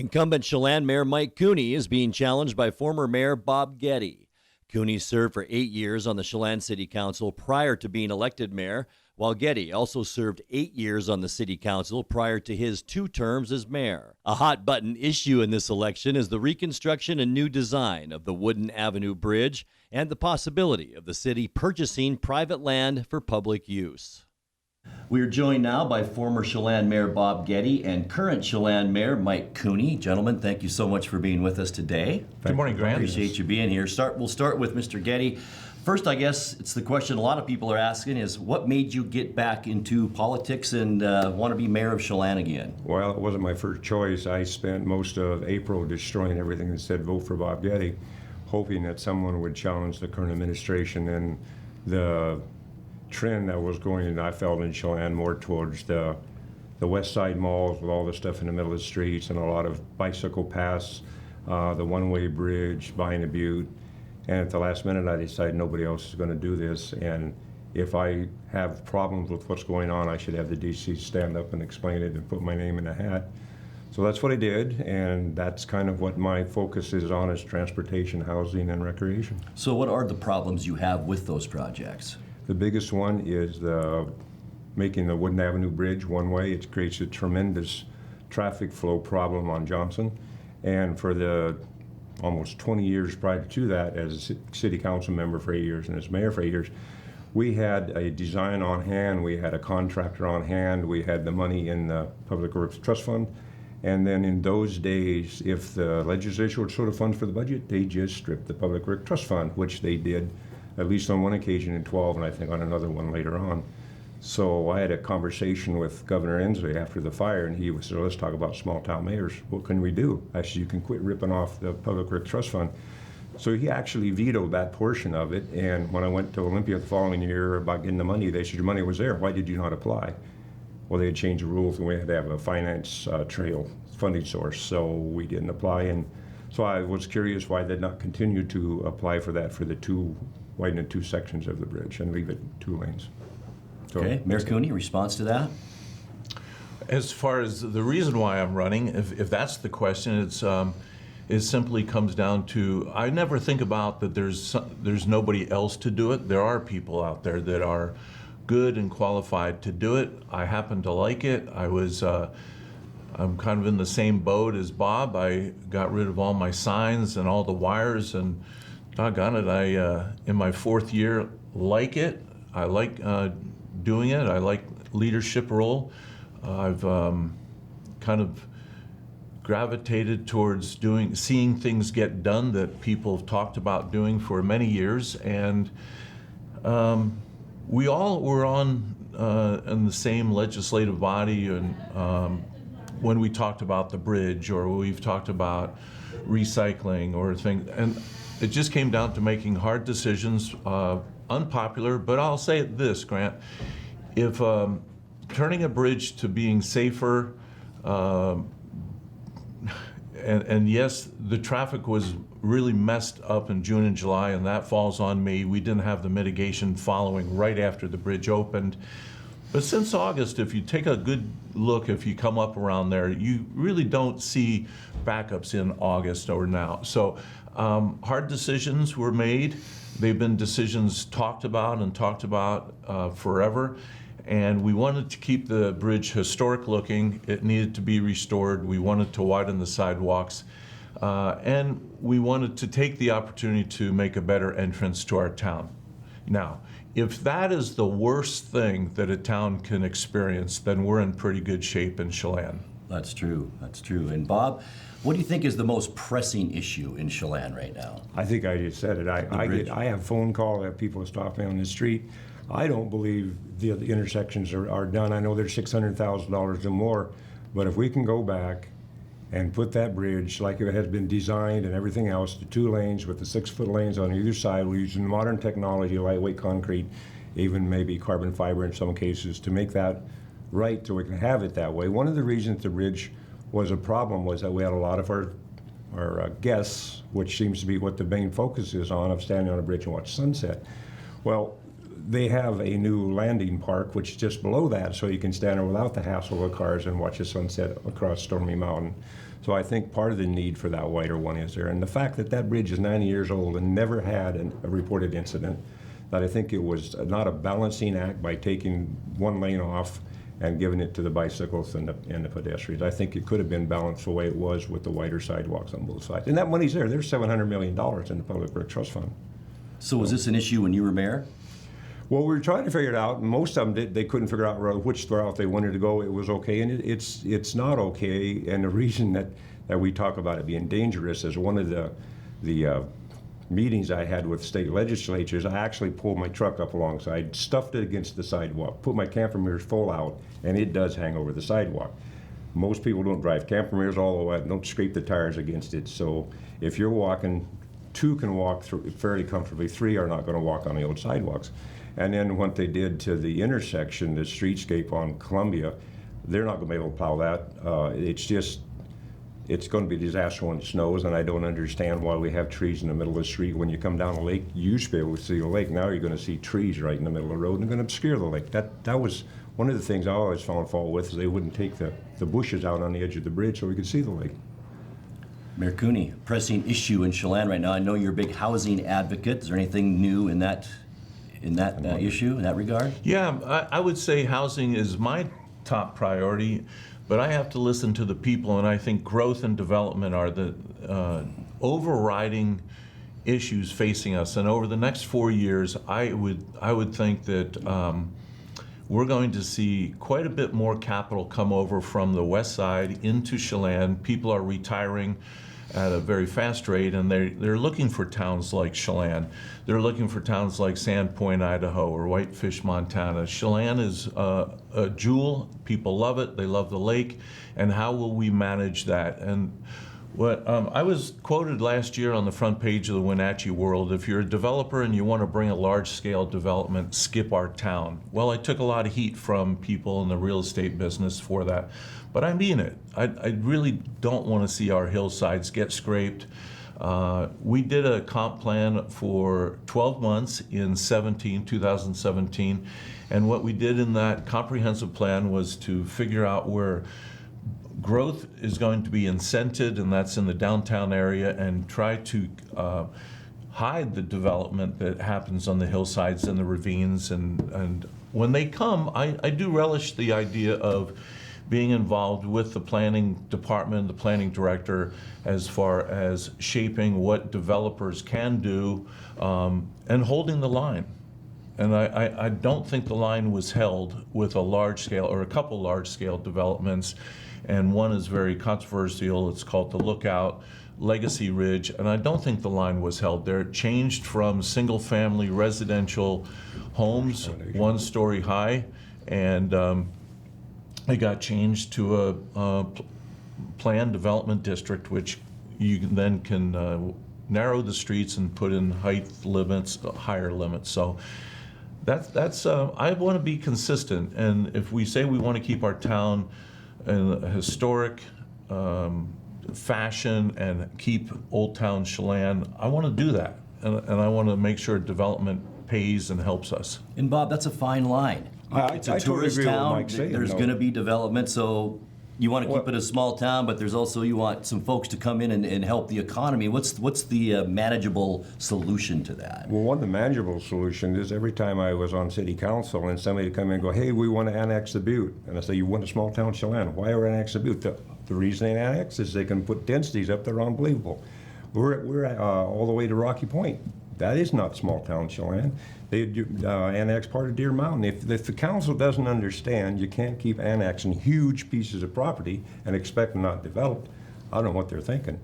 Incumbent Chelan Mayor Mike Cooney is being challenged by former Mayor Bob Goedde. Cooney served for 8 years on the Chelan City Council prior to being elected mayor, while Goedde also served 8 years on the City Council prior to his 2 terms as mayor. A hot-button issue in this election is the reconstruction and new design of the Wooden Avenue Bridge and the possibility of the city purchasing private land for public use. We are joined now by former Chelan Mayor Bob Goedde and current Chelan Mayor Mike Cooney. Gentlemen, thank you so much for being with us today. Good morning, Grant. Appreciate you being here. We'll start with Mr. Goedde. First, I guess it's the question a lot of people are asking is, what made you get back into politics and want to be mayor of Chelan again? Well, it wasn't my first choice. I spent most of April destroying everything that said vote for Bob Goedde, hoping that someone would challenge the current administration and the trend that was going, I felt, in Chelan more towards the west side malls with all the stuff in the middle of the streets and a lot of bicycle paths, the one-way bridge, buying a butte. And at the last minute, I decided nobody else is going to do this. And if I have problems with what's going on, I should have the DC stand up and explain it and put my name in a hat. So that's what I did, and that's kind of what my focus is on, is transportation, housing, and recreation. So what are the problems you have with those projects? The biggest one is making the Wooden Avenue Bridge one way. It creates a tremendous traffic flow problem on Johnson. And for the almost 20 years prior to that, as a city council member for 8 years and as mayor for 8 years, we had a design on hand, we had a contractor on hand, we had the money in the Public Works Trust Fund. And then in those days, if the legislature would sort of funds for the budget, they just stripped the Public Works Trust Fund, which they did at least on one occasion in 12, and I think on another one later on. So I had a conversation with Governor Inslee after the fire, and he said, let's talk about small town mayors. What can we do? I said, you can quit ripping off the Public Works Trust Fund. So he actually vetoed that portion of it, and when I went to Olympia the following year about getting the money, they said, your money was there, why did you not apply? Well, they had changed the rules, and we had to have a finance trail funding source, so we didn't apply. And so I was curious why they'd not continue to apply for that for widen the 2 sections of the bridge and leave it 2 lanes. So, okay, Mayor Cooney, response to that? As far as the reason why I'm running, if that's the question, it simply comes down to, I never think about that there's nobody else to do it. There are people out there that are good and qualified to do it. I happen to like it. I'm kind of in the same boat as Bob. I got rid of all my signs and all the wires, and doggone it, I, in my 4th year, like it. I like doing it. I like leadership role. I've kind of gravitated towards seeing things get done that people have talked about doing for many years. And we all were in the same legislative body, and when we talked about the bridge, or we've talked about recycling or things, and it just came down to making hard decisions, unpopular, but I'll say this, Grant, if turning a bridge to being safer, and yes, the traffic was really messed up in June and July, and that falls on me. We didn't have the mitigation following right after the bridge opened. But since August, if you take a good look, if you come up around there, you really don't see backups in August or now. So hard decisions were made. They've been decisions talked about forever. And we wanted to keep the bridge historic looking. It needed to be restored. We wanted to widen the sidewalks. And we wanted to take the opportunity to make a better entrance to our town. Now, if that is the worst thing that a town can experience, then we're in pretty good shape in Chelan. That's true. That's true. And Bob, what do you think is the most pressing issue in Chelan right now? I think I just said it. I have phone calls, I have people stop me on the street. I don't believe the intersections are done. I know they're $600,000 or more, but if we can go back and put that bridge like it has been designed and everything else to 2 lanes with the 6-foot lanes on either side, we're using modern technology, lightweight concrete, even maybe carbon fiber in some cases, to make that right so we can have it that way. One of the reasons the bridge was a problem was that we had a lot of our guests, which seems to be what the main focus is on, of standing on a bridge and watch sunset. Well, they have a new landing park, which is just below that, so you can stand there without the hassle of cars and watch the sunset across Stormy Mountain. So I think part of the need for that wider one is there. And the fact that that bridge is 90 years old and never had a reported incident, that I think it was not a balancing act by taking one lane off and giving it to the bicycles and the pedestrians. I think it could have been balanced the way it was with the wider sidewalks on both sides. And that money's there. There's $700 million in the Public Works Trust Fund. So was this an issue when you were mayor? Well, we were trying to figure it out, and most of them they couldn't figure out which route they wanted to go. It was okay, and it's not okay. And the reason that we talk about it being dangerous is one of the meetings I had with state legislatures, I actually pulled my truck up alongside, stuffed it against the sidewalk, put my camper mirrors full out, and it does hang over the sidewalk. Most people don't drive camper mirrors all the way, don't scrape the tires against it. So if you're walking, 2 can walk through fairly comfortably, 3 are not going to walk on the old sidewalks. And then what they did to the intersection, the streetscape on Columbia, they're not going to be able to plow that. It's going to be a disaster when it snows, and I don't understand why we have trees in the middle of the street. When you come down the lake, you used to be able to see the lake. Now you're going to see trees right in the middle of the road, and they're going to obscure the lake. That was one of the things I always found fault with, is they wouldn't take the bushes out on the edge of the bridge so we could see the lake. Mayor Cooney, pressing issue in Chelan right now. I know you're a big housing advocate. Is there anything new in that issue, in that regard? Yeah, I would say housing is my top priority, but I have to listen to the people, and I think growth and development are the overriding issues facing us. And over the next 4 years, I would think that we're going to see quite a bit more capital come over from the west side into Chelan. People are retiring at a very fast rate, and they're looking for towns like Chelan. They're looking for towns like Sandpoint, Idaho, or Whitefish, Montana. Chelan is a jewel. People love it. They love the lake. And how will we manage that? And what I was quoted last year on the front page of the Wenatchee World: if you're a developer and you want to bring a large-scale development, skip our town. Well, I took a lot of heat from people in the real estate business for that, but I mean it. I really don't want to see our hillsides get scraped. We did a comp plan for 12 months in 2017, and what we did in that comprehensive plan was to figure out where growth is going to be incented, and that's in the downtown area, and try to hide the development that happens on the hillsides and the ravines. And when they come, I do relish the idea of being involved with the planning department, the planning director, as far as shaping what developers can do and holding the line. And I don't think the line was held with a large scale, or a couple large scale developments. And one is very controversial. It's called the Lookout, Legacy Ridge, and I don't think the line was held there. It changed from single-family residential homes, 1 story high, and it got changed to a planned development district, which you then can narrow the streets and put in height limits, higher limits. So that's I want to be consistent, and if we say we want to keep our town in a historic fashion and keep Old Town Chelan, I want to do that, and I want to make sure development pays and helps us. And Bob, that's a fine line. It's a I totally tourist agree with town. Mike saying, There's though. going to be development, so you want to keep it a small town, but there's also, you want some folks to come in and help the economy. What's the manageable solution to that? Well, one of the manageable solutions is every time I was on city council and somebody would come in and go, hey, we want to annex the Butte. And I say, you want a small town Chelan. Why are we annex the Butte? The reason they annex is they can put densities up that are unbelievable. We're all the way to Rocky Point. That is not small town Chelan. They annex part of Deer Mountain. If the council doesn't understand, you can't keep annexing huge pieces of property and expect them not developed. I don't know what they're thinking.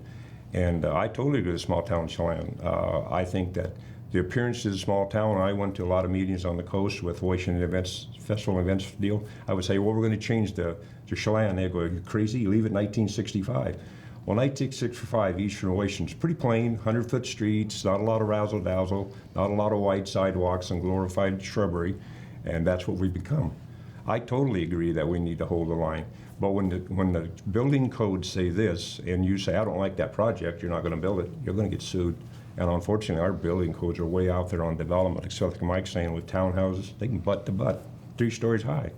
And I totally agree with small town Chelan. I think that the appearance is a small town. I went to a lot of meetings on the coast with Washington events, festival events deal. I would say, well, we're going to change to Chelan. They go, are you crazy? You leave it 1965. Well, 1965 Eastern Washington's pretty plain, 100-foot streets, not a lot of razzle-dazzle, not a lot of wide sidewalks and glorified shrubbery, and that's what we've become. I totally agree that we need to hold the line, but when the building codes say this, and you say, I don't like that project, you're not going to build it, you're going to get sued. And unfortunately, our building codes are way out there on development, except like Mike's saying with townhouses, they can butt to butt, 3 stories high.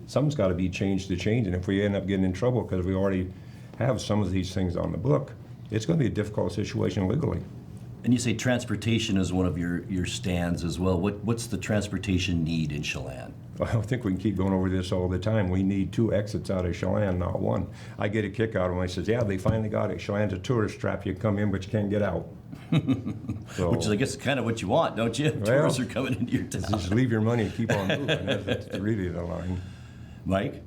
Something's got to be changed to change, and if we end up getting in trouble because we already have some of these things on the book, it's going to be a difficult situation legally. And you say transportation is one of your stands as well. What's the transportation need in Chelan? I don't think we can keep going over this all the time. We need 2 exits out of Chelan, not 1. I get a kick out of them. I says, yeah, they finally got it. Chelan's a tourist trap. You come in, but you can't get out. So, Which is, I guess, kind of what you want, don't you? Tourists are coming into your town. just leave your money and keep on moving. That's really the line. Mike?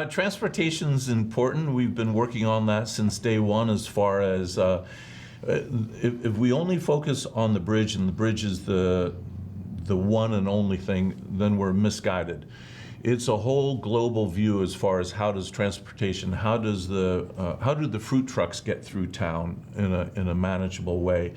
Transportation's important. We've been working on that since day one as far as if we only focus on the bridge and the bridge is the one and only thing, then we're misguided. It's a whole global view as far as how does transportation, how do the fruit trucks get through town in a manageable way.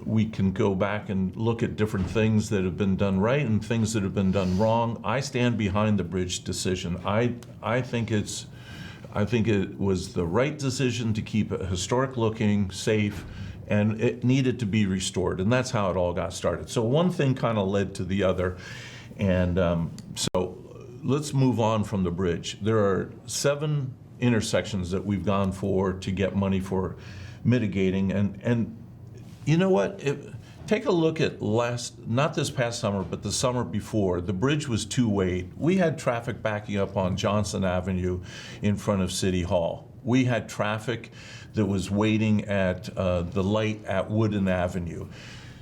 We can go back and look at different things that have been done right and things that have been done wrong. I stand behind the bridge decision. I think it was the right decision to keep it historic looking, safe, and it needed to be restored. And that's how it all got started. So one thing kind of led to the other. And so let's move on from the bridge. There are 7 intersections that we've gone for to get money for mitigating. And you know what? Take a look at not this past summer, but the summer before. The bridge was 2-way. We had traffic backing up on Johnson Avenue in front of City Hall. We had traffic that was waiting at the light at Woodin Avenue.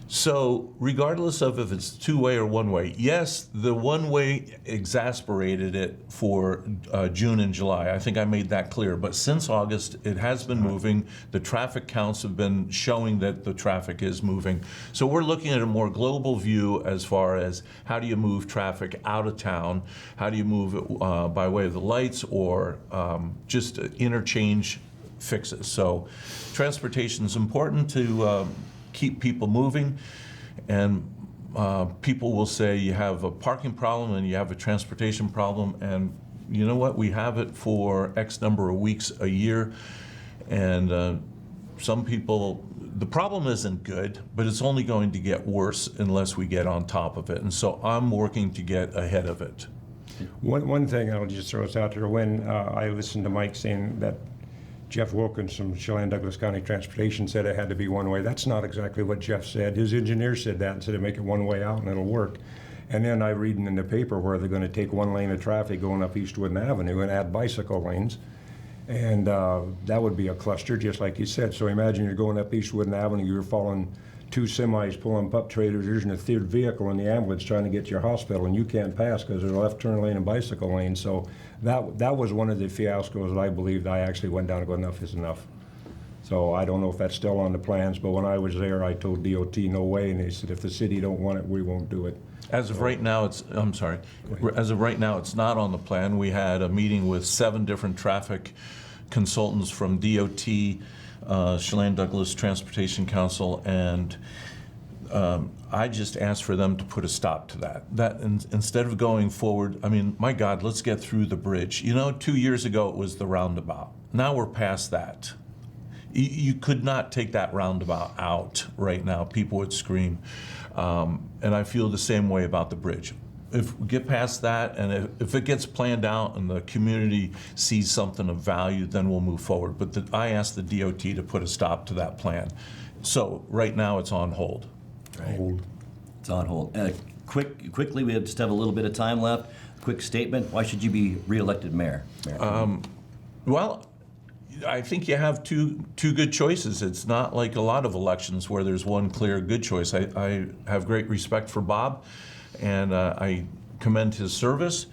So regardless of if it's 2-way or 1-way, yes, the 1-way exasperated it for June and July. I think I made that clear. But since August, it has been moving. The traffic counts have been showing that the traffic is moving. So we're looking at a more global view as far as how do you move traffic out of town? How do you move it by way of the lights or just interchange fixes? So transportation is important to keep people moving, and people will say you have a parking problem and you have a transportation problem, and you know what, we have it for X number of weeks a year, and some people, the problem isn't good, but it's only going to get worse unless we get on top of it, and so I'm working to get ahead of it. One thing I'll just throw this out there, when I listened to Mike saying that Jeff Wilkins from Chelan Douglas County Transportation said it had to be 1-way. That's not exactly what Jeff said. His engineer said that and said to make it 1-way out and it'll work. And then I read in the paper where they're going to take 1 lane of traffic going up East Woodin Avenue and add bicycle lanes. And that would be a cluster, just like you said. So imagine you're going up East Woodin Avenue, you're following 2 semis pulling pup trailers, there's a 3rd vehicle in the ambulance trying to get to your hospital, and you can't pass because there's a left turn lane and bicycle lane. So that was one of the fiascos that I believed. I actually went down and go, enough is enough. So I don't know if that's still on the plans, but when I was there, I told DOT no way, and they said if the city don't want it, we won't do it. As of right now, I'm sorry. As of right now, it's not on the plan. We had a meeting with 7 different traffic consultants from DOT, Chelan Douglas Transportation Council, and I just asked for them to put a stop to that. Instead of going forward, I mean, my God, let's get through the bridge. You know, 2 years ago it was the roundabout. Now we're past that. You could not take that roundabout out right now. People would scream. And I feel the same way about the bridge. If we get past that, and if it gets planned out and the community sees something of value, then we'll move forward. But I asked the DOT to put a stop to that plan. So right now it's on hold. Right. It's on hold. Quickly, we just have a little bit of time left. Quick statement. Why should you be reelected mayor? Well, I think you have two good choices. It's not like a lot of elections where there's one clear good choice. I have great respect for Bob, and I commend his service,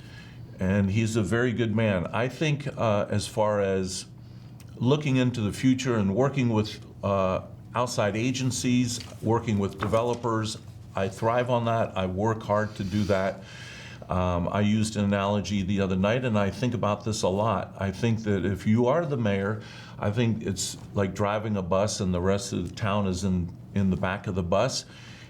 and he's a very good man. I think as far as looking into the future and working with outside agencies, working with developers, I thrive on that. I work hard to do that. I used an analogy the other night, and I think about this a lot. I think that if you are the mayor, I think it's like driving a bus and the rest of the town is in the back of the bus.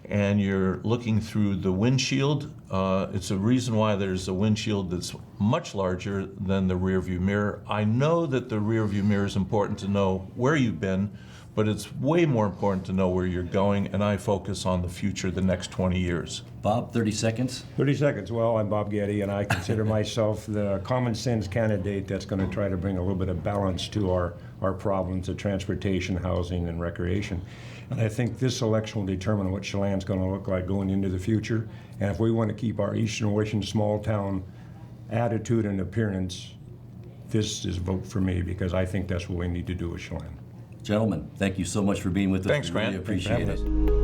and you're looking through the windshield. It's a reason why there's a windshield that's much larger than the rear view mirror. I know that the rear view mirror is important to know where you've been, but it's way more important to know where you're going, and I focus on the future, the next 20 years. Bob, 30 seconds. 30 seconds. Well, I'm Bob Goedde, and I consider myself the common sense candidate that's going to try to bring a little bit of balance to our problems of transportation, housing, and recreation. And I think this election will determine what Chelan's going to look like going into the future. And if we want to keep our Eastern Ocean small town attitude and appearance, this is a vote for me, because I think that's what we need to do with Chelan. Gentlemen, thank you so much for being with us. Thanks, We really Grant. appreciate Thanks for it. having us.